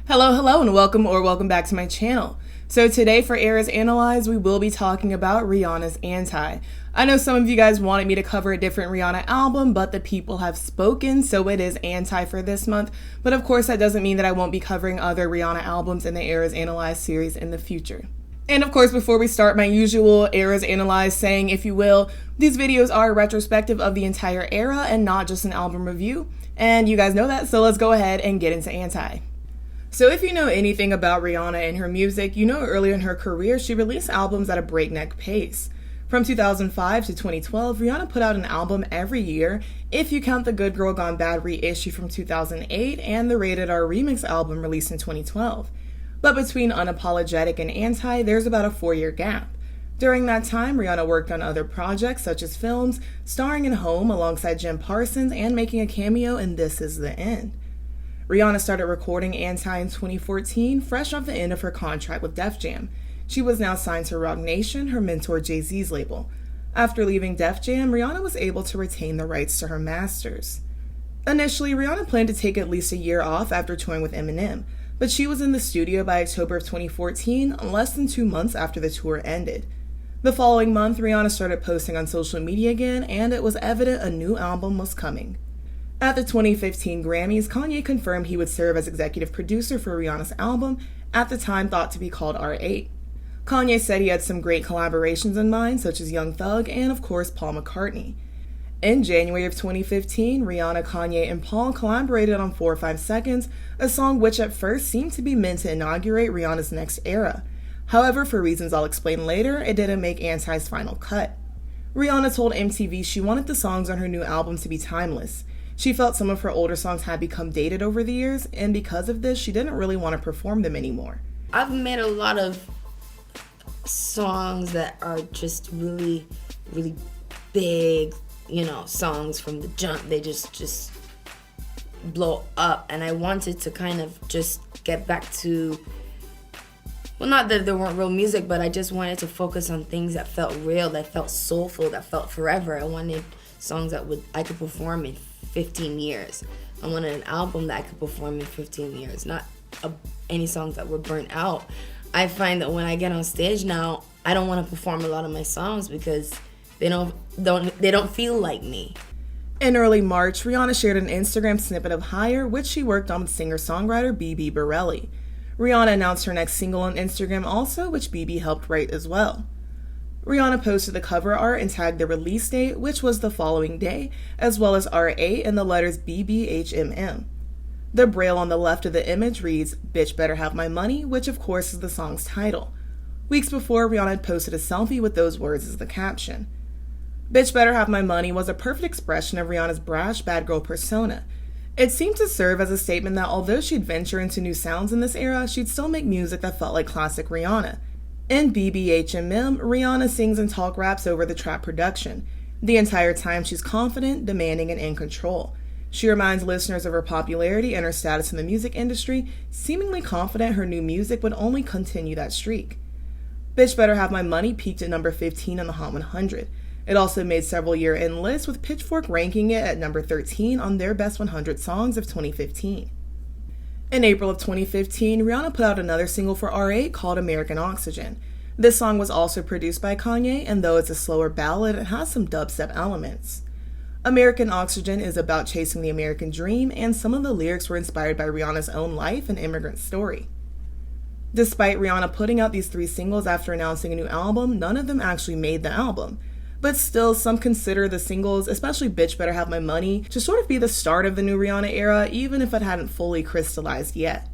Hello, and welcome back to my channel. So today for Eras Analyzed, we will be talking about Rihanna's Anti. I know some of you guys wanted me to cover a different Rihanna album, but the people have spoken, so it is Anti for this month. But of course, that doesn't mean that I won't be covering other Rihanna albums in the Eras Analyzed series in the future. And of course, before we start, my usual Eras Analyzed saying, if you will, these videos are a retrospective of the entire era and not just an album review. And you guys know that, so let's go ahead and get into Anti. So if you know anything about Rihanna and her music, you know earlier in her career she released albums at a breakneck pace. From 2005 to 2012, Rihanna put out an album every year, if you count the Good Girl Gone Bad reissue from 2008 and the Rated R Remix album released in 2012. But between Unapologetic and Anti, there's about a 4-year gap. During that time, Rihanna worked on other projects such as films, starring in Home alongside Jim Parsons and making a cameo in This Is the End. Rihanna started recording Anti in 2014, fresh off the end of her contract with Def Jam. She was now signed to Roc Nation, her mentor Jay-Z's label. After leaving Def Jam, Rihanna was able to retain the rights to her masters. Initially, Rihanna planned to take at least a year off after touring with Eminem, but she was in the studio by October of 2014, less than 2 months after the tour ended. The following month, Rihanna started posting on social media again, and it was evident a new album was coming. At the 2015 Grammys, Kanye confirmed he would serve as executive producer for Rihanna's album, at the time thought to be called R8. Kanye said he had some great collaborations in mind, such as Young Thug and, of course, Paul McCartney. In January of 2015, Rihanna, Kanye, and Paul collaborated on 4-5 a song which at first seemed to be meant to inaugurate Rihanna's next era. However, for reasons I'll explain later, it didn't make Anti's final cut. Rihanna told MTV she wanted the songs on her new album to be timeless. She felt some of her older songs had become dated over the years, and because of this, she didn't really want to perform them anymore. I've made a lot of songs that are just really, really big, songs from the jump. They just blow up, and I wanted to kind of just get back to, well, not that there weren't real music, but I just wanted to focus on things that felt real, that felt soulful, that felt forever. I wanted songs that I could perform in 15 years. I wanted an album that I could perform in 15 years, not any songs that were burnt out. I find that when I get on stage now, I don't want to perform a lot of my songs because they don't feel like me. In early March, Rihanna shared an Instagram snippet of Higher, which she worked on with singer-songwriter Bibi Bourelly. Rihanna announced her next single on Instagram also, which Bibi helped write as well. Rihanna posted the cover art and tagged the release date, which was the following day, as well as R8 and the letters BBHMM. The braille on the left of the image reads, "Bitch Better Have My Money," which of course is the song's title. Weeks before, Rihanna had posted a selfie with those words as the caption. "Bitch Better Have My Money" was a perfect expression of Rihanna's brash, bad girl persona. It seemed to serve as a statement that although she'd venture into new sounds in this era, she'd still make music that felt like classic Rihanna. In BBHMM, Rihanna sings and talk raps over the trap production. The entire time she's confident, demanding, and in control. She reminds listeners of her popularity and her status in the music industry, seemingly confident her new music would only continue that streak. Bitch Better Have My Money peaked at number 15 on the Hot 100. It also made several year-end lists, with Pitchfork ranking it at number 13 on their Best 100 Songs of 2015. In April of 2015, Rihanna put out another single for R8 called American Oxygen. This song was also produced by Kanye, and though it's a slower ballad, it has some dubstep elements. American Oxygen is about chasing the American dream, and some of the lyrics were inspired by Rihanna's own life and immigrant story. Despite Rihanna putting out these 3 singles after announcing a new album, none of them actually made the album. But still, some consider the singles, especially Bitch Better Have My Money, to sort of be the start of the new Rihanna era, even if it hadn't fully crystallized yet.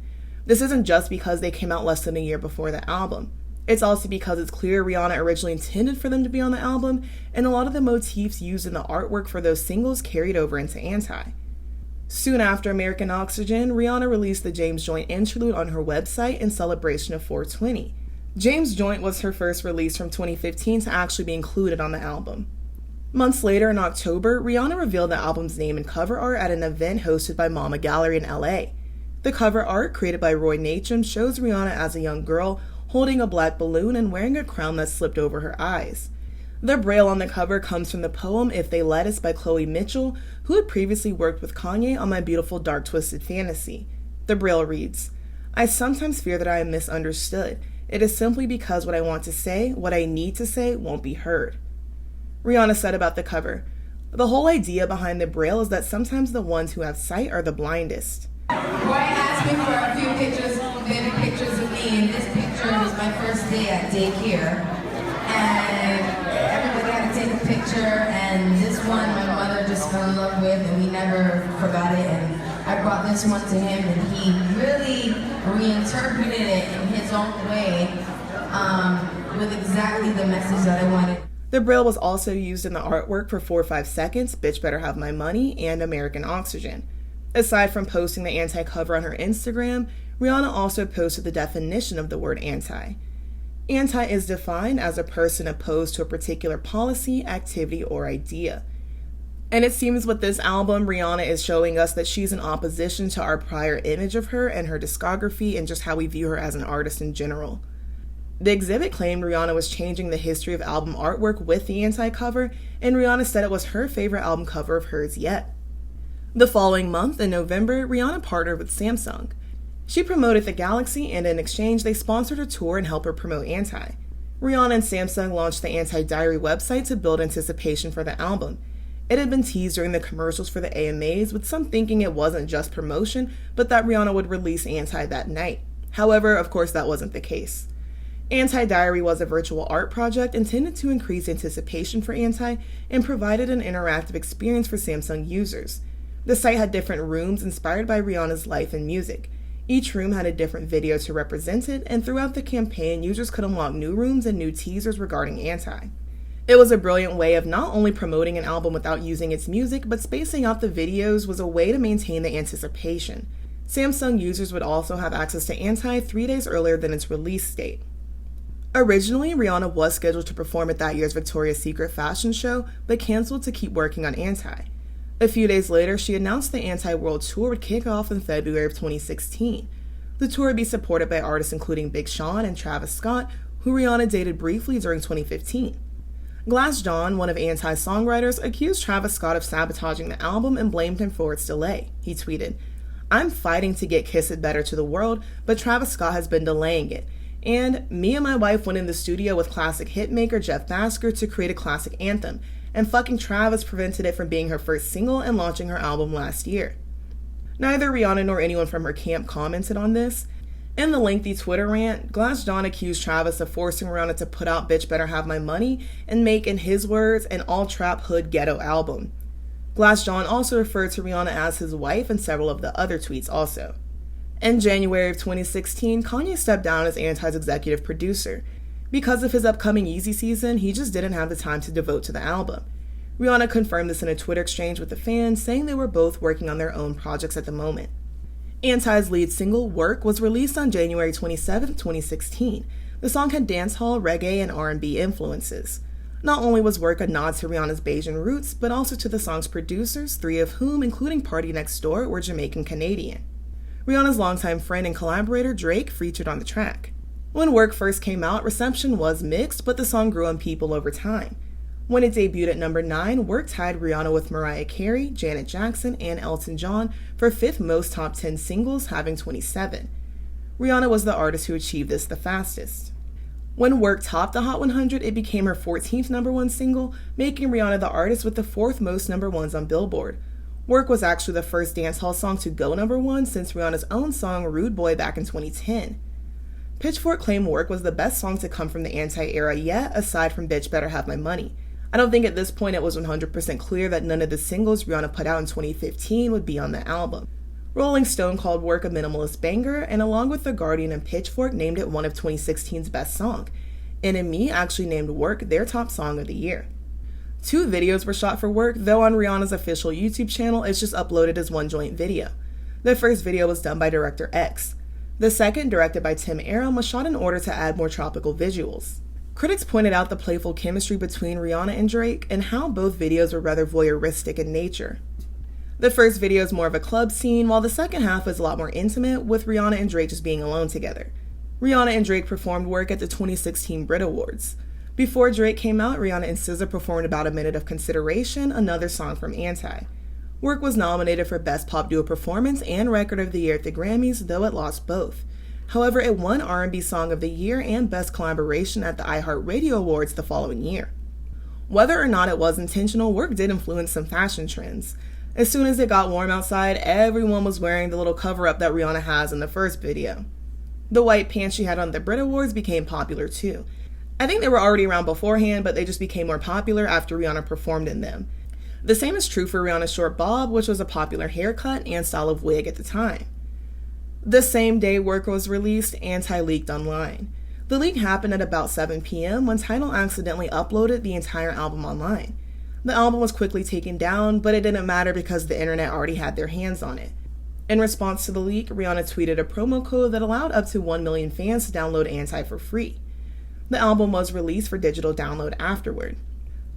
This isn't just because they came out less than a year before the album. It's also because it's clear Rihanna originally intended for them to be on the album, and a lot of the motifs used in the artwork for those singles carried over into Anti. Soon after American Oxygen, Rihanna released the James Joint interlude on her website in celebration of 420. James Joint was her first release from 2015 to actually be included on the album. Months later, in October, Rihanna revealed the album's name and cover art at an event hosted by Mama Gallery in LA. The cover art, created by Roy Nachum, shows Rihanna as a young girl holding a black balloon and wearing a crown that slipped over her eyes. The braille on the cover comes from the poem If They Let Us by Chloe Mitchell, who had previously worked with Kanye on My Beautiful Dark Twisted Fantasy. The braille reads, I sometimes fear that I am misunderstood. It is simply because what I want to say, what I need to say, won't be heard. Rihanna said about the cover, "The whole idea behind the braille is that sometimes the ones who have sight are the blindest." Roy asked me for a few pictures, vivid pictures of me, and this picture was my first day at daycare. And everybody had to take a picture, and this one my mother just fell in love with, and we never forgot it. And I brought this one to him, and he really reinterpreted it in his own way, with exactly the message that I wanted. The braille was also used in the artwork for 4-5 Seconds, Bitch Better Have My Money, and American Oxygen. Aside from posting the anti-cover on her Instagram, Rihanna also posted the definition of the word anti. Anti is defined as a person opposed to a particular policy, activity, or idea. And it seems with this album, Rihanna is showing us that she's in opposition to our prior image of her and her discography and just how we view her as an artist in general. The exhibit claimed Rihanna was changing the history of album artwork with the anti-cover, and Rihanna said it was her favorite album cover of hers yet. The following month, in November, Rihanna partnered with Samsung. She promoted the Galaxy, and in exchange, they sponsored a tour and helped her promote Anti. Rihanna and Samsung launched the Anti-Diary website to build anticipation for the album. It had been teased during the commercials for the AMAs, with some thinking it wasn't just promotion, but that Rihanna would release Anti that night. However, of course, that wasn't the case. Anti-Diary was a virtual art project intended to increase anticipation for Anti and provided an interactive experience for Samsung users. The site had different rooms inspired by Rihanna's life and music. Each room had a different video to represent it, and throughout the campaign, users could unlock new rooms and new teasers regarding Anti. It was a brilliant way of not only promoting an album without using its music, but spacing out the videos was a way to maintain the anticipation. Samsung users would also have access to Anti 3 days earlier than its release date. Originally, Rihanna was scheduled to perform at that year's Victoria's Secret fashion show, but canceled to keep working on Anti. A few days later, she announced the Anti-World Tour would kick off in February of 2016. The tour would be supported by artists including Big Sean and Travis Scott, who Rihanna dated briefly during 2015. Glass John, one of Anti's songwriters, accused Travis Scott of sabotaging the album and blamed him for its delay. He tweeted, "I'm fighting to get Kiss It Better to the world, but Travis Scott has been delaying it. And me and my wife went in the studio with classic hitmaker Jeff Basker to create a classic anthem, and fucking Travis prevented it from being her first single and launching her album last year." Neither Rihanna nor anyone from her camp commented on this. In the lengthy Twitter rant, Glass John accused Travis of forcing Rihanna to put out Bitch Better Have My Money and make, in his words, an all-trap hood ghetto album. Glass John also referred to Rihanna as his wife in several of the other tweets also. In January of 2016, Kanye stepped down as Anti's executive producer. Because of his upcoming Yeezy season, he just didn't have the time to devote to the album. Rihanna confirmed this in a Twitter exchange with the fans, saying they were both working on their own projects at the moment. Anti's lead single, Work, was released on January 27, 2016. The song had dancehall, reggae, and R&B influences. Not only was Work a nod to Rihanna's Bajan roots, but also to the song's producers, 3 of whom, including Party Next Door, were Jamaican-Canadian. Rihanna's longtime friend and collaborator, Drake, featured on the track. When Work first came out, reception was mixed, but the song grew on people over time. When it debuted at number 9, Work tied Rihanna with Mariah Carey, Janet Jackson, and Elton John for 5th most top 10 singles, having 27. Rihanna was the artist who achieved this the fastest. When Work topped the Hot 100, it became her 14th number 1 single, making Rihanna the artist with the 4th most number 1s on Billboard. Work was actually the first dancehall song to go number 1 since Rihanna's own song Rude Boy back in 2010. Pitchfork claimed Work was the best song to come from the Anti-era yet, aside from Bitch Better Have My Money. I don't think at this point it was 100% clear that none of the singles Rihanna put out in 2015 would be on the album. Rolling Stone called Work a minimalist banger, and along with The Guardian and Pitchfork named it one of 2016's best songs. NME actually named Work their top song of the year. 2 videos were shot for Work, though on Rihanna's official YouTube channel it's just uploaded as one joint video. The first video was done by Director X. The second, directed by Tim Aram, was shot in order to add more tropical visuals. Critics pointed out the playful chemistry between Rihanna and Drake and how both videos were rather voyeuristic in nature. The first video is more of a club scene, while the second half is a lot more intimate, with Rihanna and Drake just being alone together. Rihanna and Drake performed Work at the 2016 Brit Awards. Before Drake came out, Rihanna and SZA performed About a Minute of Consideration, another song from Anti. Work was nominated for Best Pop Duo Performance and Record of the Year at the Grammys, though it lost both. However, it won R&B Song of the Year and Best Collaboration at the iHeartRadio Awards the following year. Whether or not it was intentional, work did influence some fashion trends. As soon as it got warm outside, everyone was wearing the little cover-up that Rihanna has in the first video. The white pants she had on the Brit Awards became popular too. I think they were already around beforehand, but they just became more popular after Rihanna performed in them. The same is true for Rihanna's short bob, which was a popular haircut and style of wig at the time. The same day work was released, Anti leaked online. The leak happened at about 7 p.m. when Tidal accidentally uploaded the entire album online. The album was quickly taken down, but it didn't matter because the internet already had their hands on it. In response to the leak, Rihanna tweeted a promo code that allowed up to 1 million fans to download Anti for free. The album was released for digital download afterward.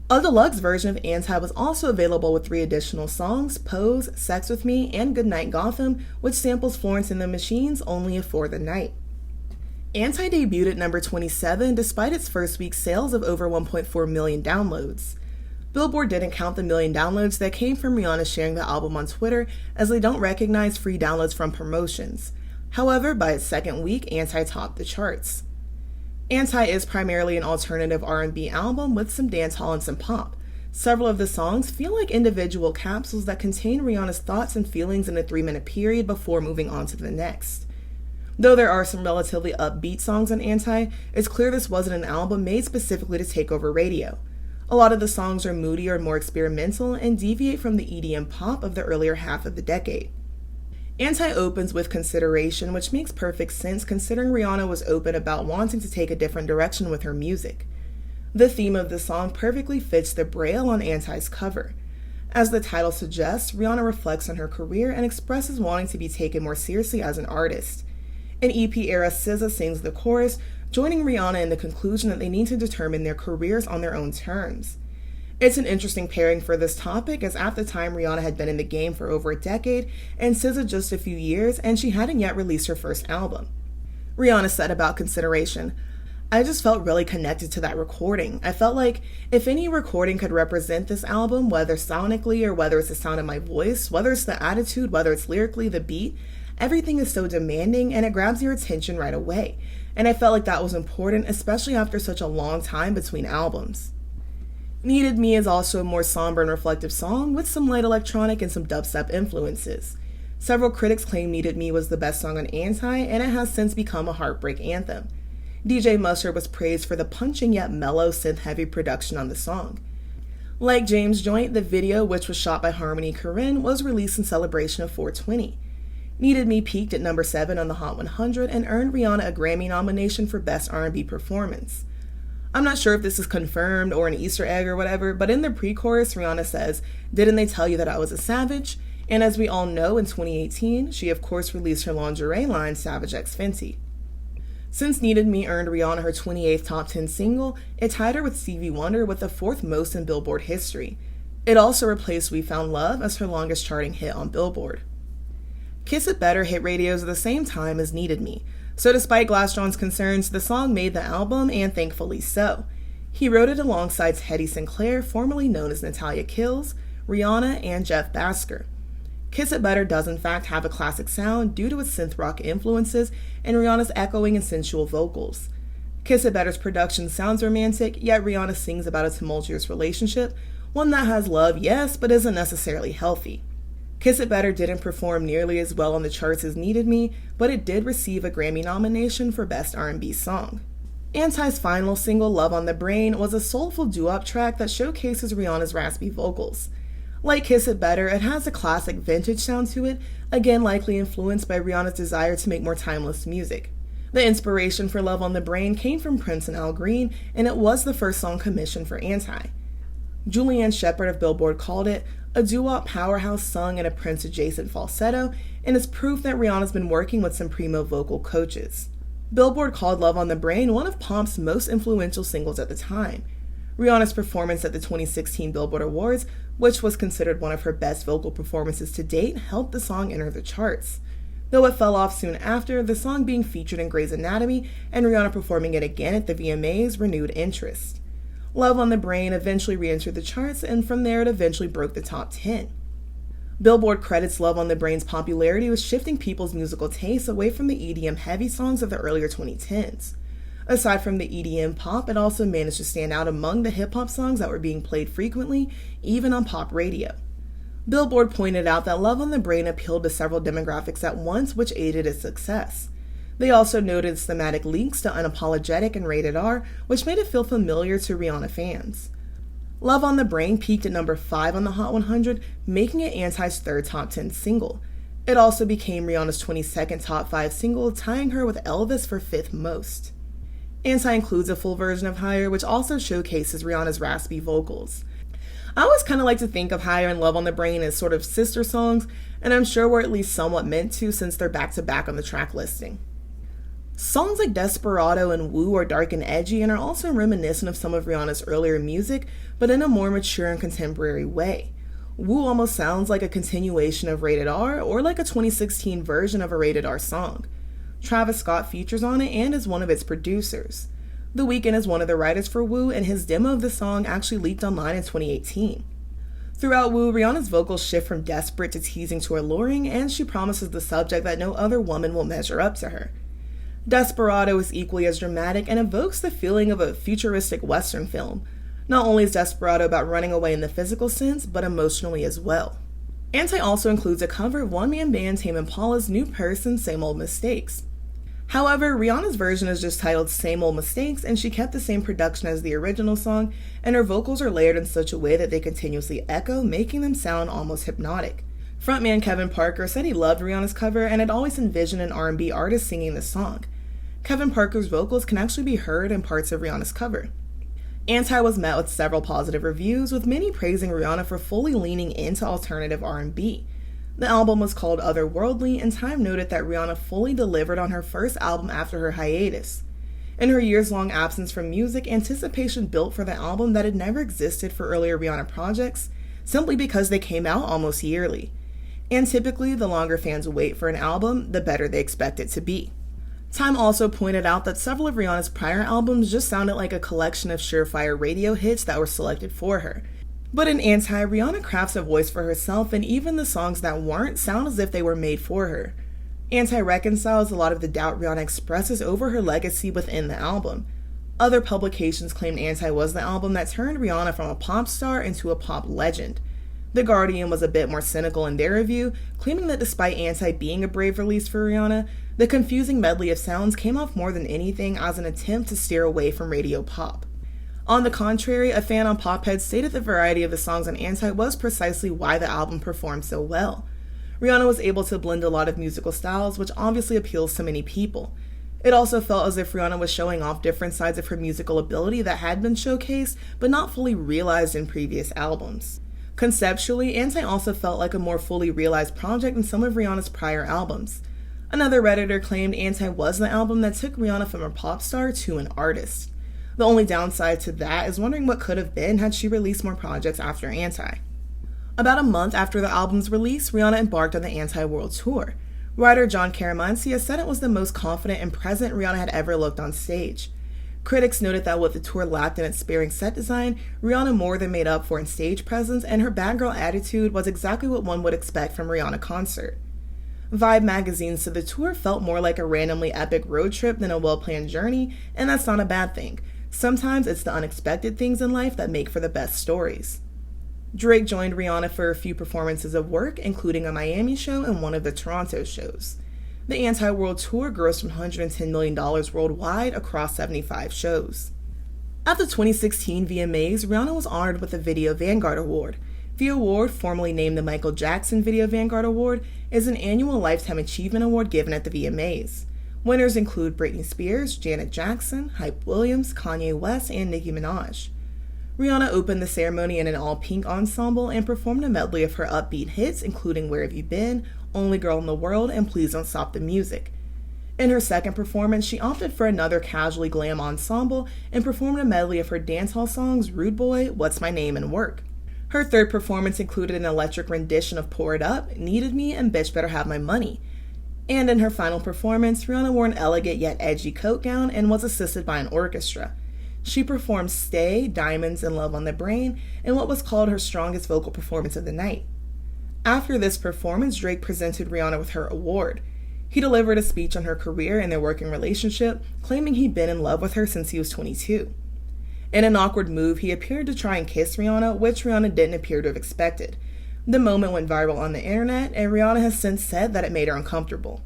A deluxe version of Anti was also available with 3 additional songs, Pose, Sex With Me, and Goodnight Gotham, which samples Florence and the Machine's Only For the Night. Anti debuted at number 27 despite its first week's sales of over 1.4 million downloads. Billboard didn't count the million downloads that came from Rihanna sharing the album on Twitter, as they don't recognize free downloads from promotions. However, by its second week, Anti topped the charts. Anti is primarily an alternative R&B album with some dancehall and some pop. Several of the songs feel like individual capsules that contain Rihanna's thoughts and feelings in a 3-minute period before moving on to the next. Though there are some relatively upbeat songs on Anti, it's clear this wasn't an album made specifically to take over radio. A lot of the songs are moody or more experimental and deviate from the EDM pop of the earlier half of the decade. Anti opens with Consideration, which makes perfect sense considering Rihanna was open about wanting to take a different direction with her music. The theme of the song perfectly fits the braille on Anti's cover. As the title suggests, Rihanna reflects on her career and expresses wanting to be taken more seriously as an artist. In EP-era SZA sings the chorus, joining Rihanna in the conclusion that they need to determine their careers on their own terms. It's an interesting pairing for this topic, as at the time Rihanna had been in the game for over a decade and SZA just a few years, and she hadn't yet released her first album. Rihanna said about Consideration, "I just felt really connected to that recording. I felt like if any recording could represent this album, whether sonically or whether it's the sound of my voice, whether it's the attitude, whether it's lyrically, the beat, everything is so demanding and it grabs your attention right away. And I felt like that was important, especially after such a long time between albums." Needed Me is also a more somber and reflective song with some light electronic and some dubstep influences. Several critics claim Needed Me was the best song on Anti, and it has since become a heartbreak anthem. DJ Mustard was praised for the punching yet mellow synth-heavy production on the song. Like James' Joint, the video, which was shot by Harmony Korine, was released in celebration of 420. Needed Me peaked at number 7 on the Hot 100 and earned Rihanna a Grammy nomination for Best R&B Performance. I'm not sure if this is confirmed or an Easter egg or whatever, but in the pre-chorus, Rihanna says, "Didn't they tell you that I was a savage?" And as we all know, in 2018, she of course released her lingerie line, Savage X Fenty. Since Needed Me earned Rihanna her 28th top 10 single, it tied her with Stevie Wonder with the 4th most in Billboard history. It also replaced We Found Love as her longest charting hit on Billboard. Kiss It Better hit radios at the same time as Needed Me, so despite Glassjohn's concerns, the song made the album, and thankfully so. He wrote it alongside Teddy Sinclair, formerly known as Natalia Kills, Rihanna, and Jeff Basker. Kiss It Better does in fact have a classic sound due to its synth rock influences and Rihanna's echoing and sensual vocals. Kiss It Better's production sounds romantic, yet Rihanna sings about a tumultuous relationship, one that has love, yes, but isn't necessarily healthy. Kiss It Better didn't perform nearly as well on the charts as Needed Me, but it did receive a Grammy nomination for Best R&B Song. Anti's final single, Love on the Brain, was a soulful doo-wop track that showcases Rihanna's raspy vocals. Like Kiss It Better, it has a classic vintage sound to it, again likely influenced by Rihanna's desire to make more timeless music. The inspiration for Love on the Brain came from Prince and Al Green, and it was the first song commissioned for Anti. Julianne Shepard of Billboard called it a doo-wop powerhouse sung in a Prince-adjacent falsetto, and is proof that Rihanna's been working with some primo vocal coaches. Billboard called Love on the Brain one of pop's most influential singles at the time. Rihanna's performance at the 2016 Billboard Awards, which was considered one of her best vocal performances to date, helped the song enter the charts. Though it fell off soon after, the song being featured in Grey's Anatomy and Rihanna performing it again at the VMAs renewed interest. Love on the Brain eventually re-entered the charts, and from there it eventually broke the top 10. Billboard credits Love on the Brain's popularity with shifting people's musical tastes away from the EDM heavy songs of the earlier 2010s. Aside from the EDM pop, it also managed to stand out among the hip-hop songs that were being played frequently, even on pop radio. Billboard pointed out that Love on the Brain appealed to several demographics at once, which aided its success. They also noted thematic links to Unapologetic and Rated R, which made it feel familiar to Rihanna fans. Love on the Brain peaked at number 5 on the Hot 100, making it Anti's third top 10 single. It also became Rihanna's 22nd top 5 single, tying her with Elvis for 5th most. Anti includes a full version of Higher, which also showcases Rihanna's raspy vocals. I always kind of like to think of Higher and Love on the Brain as sort of sister songs, and I'm sure we're at least somewhat meant to since they're back-to-back on the track listing. Songs like Desperado and Woo are dark and edgy and are also reminiscent of some of Rihanna's earlier music, but in a more mature and contemporary way. Woo almost sounds like a continuation of Rated R or like a 2016 version of a Rated R song. Travis Scott features on it and is one of its producers. The Weeknd is one of the writers for Woo, and his demo of the song actually leaked online in 2018. Throughout Woo, Rihanna's vocals shift from desperate to teasing to alluring, and she promises the subject that no other woman will measure up to her. Desperado is equally as dramatic and evokes the feeling of a futuristic Western film. Not only is Desperado about running away in the physical sense, but emotionally as well. Anti also includes a cover of one-man band Tame Impala's New Person, Same Old Mistakes. However, Rihanna's version is just titled Same Old Mistakes, and she kept the same production as the original song, and her vocals are layered in such a way that they continuously echo, making them sound almost hypnotic. Frontman Kevin Parker said he loved Rihanna's cover and had always envisioned an R&B artist singing the song. Kevin Parker's vocals can actually be heard in parts of Rihanna's cover. Anti was met with several positive reviews, with many praising Rihanna for fully leaning into alternative R&B. The album was called Otherworldly, and Time noted that Rihanna fully delivered on her first album after her hiatus. In her years-long absence from music, anticipation built for the album that had never existed for earlier Rihanna projects, simply because they came out almost yearly. And typically, the longer fans wait for an album, the better they expect it to be. Time also pointed out that several of Rihanna's prior albums just sounded like a collection of surefire radio hits that were selected for her. But in Anti, Rihanna crafts a voice for herself, and even the songs that weren't sound as if they were made for her. Anti reconciles a lot of the doubt Rihanna expresses over her legacy within the album. Other publications claimed Anti was the album that turned Rihanna from a pop star into a pop legend. The Guardian was a bit more cynical in their review, claiming that despite Anti being a brave release for Rihanna, the confusing medley of sounds came off more than anything as an attempt to steer away from radio pop. On the contrary, a fan on Pophead stated the variety of the songs on Anti was precisely why the album performed so well. Rihanna was able to blend a lot of musical styles, which obviously appeals to many people. It also felt as if Rihanna was showing off different sides of her musical ability that had been showcased, but not fully realized in previous albums. Conceptually, Anti also felt like a more fully realized project than some of Rihanna's prior albums. Another Redditor claimed Anti was the album that took Rihanna from a pop star to an artist. The only downside to that is wondering what could have been had she released more projects after Anti. About a month after the album's release, Rihanna embarked on the Anti-World Tour. Writer John Caramansia said it was the most confident and present Rihanna had ever looked on stage. Critics noted that what the tour lacked in its sparing set design, Rihanna more than made up for in stage presence, and her bad girl attitude was exactly what one would expect from a Rihanna concert. Vibe magazine said the tour felt more like a randomly epic road trip than a well-planned journey, and that's not a bad thing. Sometimes it's the unexpected things in life that make for the best stories. Drake joined Rihanna for a few performances of work, including a Miami show and one of the Toronto shows. The Anti-World Tour grossed $110 million worldwide across 75 shows. At the 2016 VMAs, Rihanna was honored with the Video Vanguard Award. The award, formerly named the Michael Jackson Video Vanguard Award, is an annual Lifetime Achievement Award given at the VMAs. Winners include Britney Spears, Janet Jackson, Hype Williams, Kanye West, and Nicki Minaj. Rihanna opened the ceremony in an all-pink ensemble and performed a medley of her upbeat hits, including Where Have You Been, Only Girl in the World, and Please Don't Stop the Music. In her second performance, she opted for another casually glam ensemble and performed a medley of her dancehall songs Rude Boy, What's My Name, and Work. Her third performance included an electric rendition of Pour It Up, Needed Me, and Bitch Better Have My Money. And in her final performance, Rihanna wore an elegant yet edgy coat gown and was assisted by an orchestra. She performed Stay, Diamonds, and Love on the Brain in what was called her strongest vocal performance of the night. After this performance, Drake presented Rihanna with her award. He delivered a speech on her career and their working relationship, claiming he'd been in love with her since he was 22. In an awkward move, he appeared to try and kiss Rihanna, which Rihanna didn't appear to have expected. The moment went viral on the internet, and Rihanna has since said that it made her uncomfortable.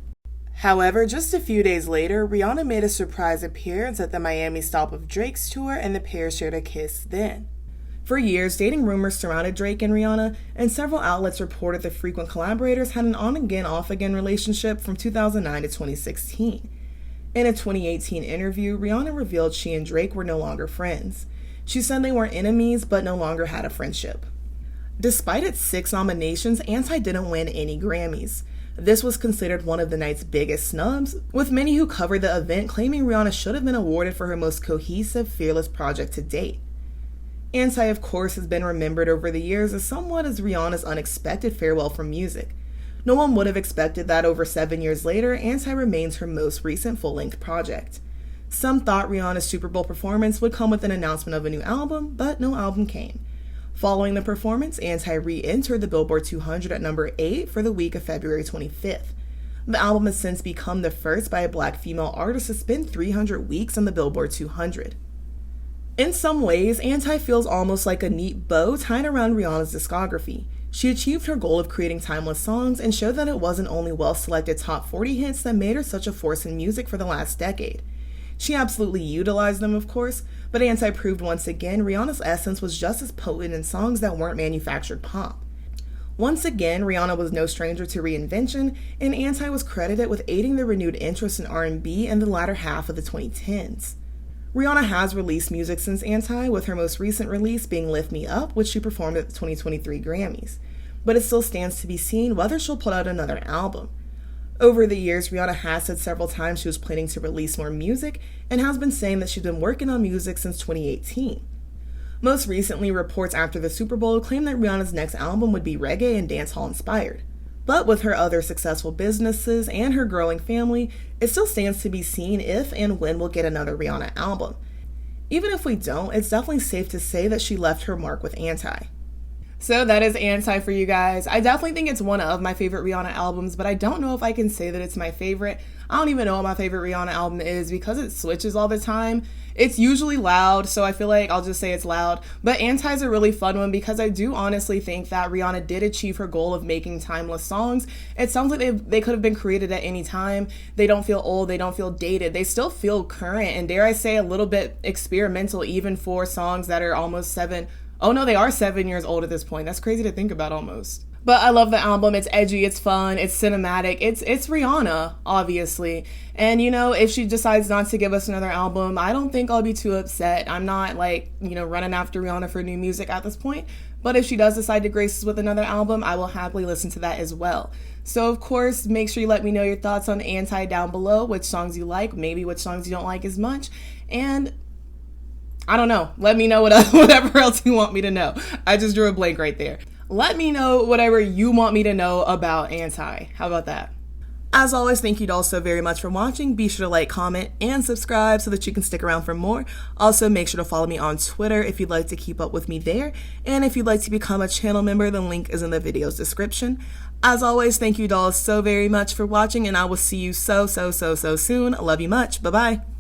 However, just a few days later, Rihanna made a surprise appearance at the Miami stop of Drake's tour, and the pair shared a kiss then. For years, dating rumors surrounded Drake and Rihanna, and several outlets reported the frequent collaborators had an on-again, off-again relationship from 2009 to 2016. In a 2018 interview, Rihanna revealed she and Drake were no longer friends. She said they weren't enemies, but no longer had a friendship. Despite its 6 nominations, Anti didn't win any Grammys. This was considered one of the night's biggest snubs, with many who covered the event claiming Rihanna should have been awarded for her most cohesive, fearless project to date. Anti, of course, has been remembered over the years as somewhat as Rihanna's unexpected farewell from music. No one would have expected that over 7 years later, Anti remains her most recent full-length project. Some thought Rihanna's Super Bowl performance would come with an announcement of a new album, but no album came. Following the performance, Anti re-entered the Billboard 200 at number 8 for the week of February 25th. The album has since become the first by a black female artist to spend 300 weeks on the Billboard 200. In some ways, Anti feels almost like a neat bow tied around Rihanna's discography. She achieved her goal of creating timeless songs and showed that it wasn't only well-selected top 40 hits that made her such a force in music for the last decade. She absolutely utilized them, of course, but Anti proved once again Rihanna's essence was just as potent in songs that weren't manufactured pop. Once again, Rihanna was no stranger to reinvention, and Anti was credited with aiding the renewed interest in R&B in the latter half of the 2010s. Rihanna has released music since Anti, with her most recent release being Lift Me Up, which she performed at the 2023 Grammys. But it still stands to be seen whether she'll put out another album. Over the years, Rihanna has said several times she was planning to release more music and has been saying that she's been working on music since 2018. Most recently, reports after the Super Bowl claimed that Rihanna's next album would be reggae and dancehall inspired. But with her other successful businesses and her growing family, it still stands to be seen if and when we'll get another Rihanna album. Even if we don't, it's definitely safe to say that she left her mark with Anti. So that is Anti for you guys. I definitely think it's one of my favorite Rihanna albums, but I don't know if I can say that it's my favorite. I don't even know what my favorite Rihanna album is because it switches all the time. It's usually loud, so I feel like I'll just say it's loud. But Anti is a really fun one because I do honestly think that Rihanna did achieve her goal of making timeless songs. It sounds like they could have been created at any time. They don't feel old, they don't feel dated. They still feel current and, dare I say, a little bit experimental even for songs that are almost 7 years old at this point. That's crazy to think about almost. But I love the album. It's edgy, it's fun, it's cinematic. It's Rihanna, obviously. And, if she decides not to give us another album, I don't think I'll be too upset. I'm not, running after Rihanna for new music at this point. But if she does decide to grace us with another album, I will happily listen to that as well. So, of course, make sure you let me know your thoughts on Anti down below, which songs you like, maybe which songs you don't like as much. And I don't know. Let me know whatever else you want me to know. I just drew a blank right there. Let me know whatever you want me to know about Anti. How about that? As always, thank you all so very much for watching. Be sure to like, comment, and subscribe so that you can stick around for more. Also, make sure to follow me on Twitter if you'd like to keep up with me there. And if you'd like to become a channel member, the link is in the video's description. As always, thank you all so very much for watching, and I will see you so soon. Love you much. Bye-bye.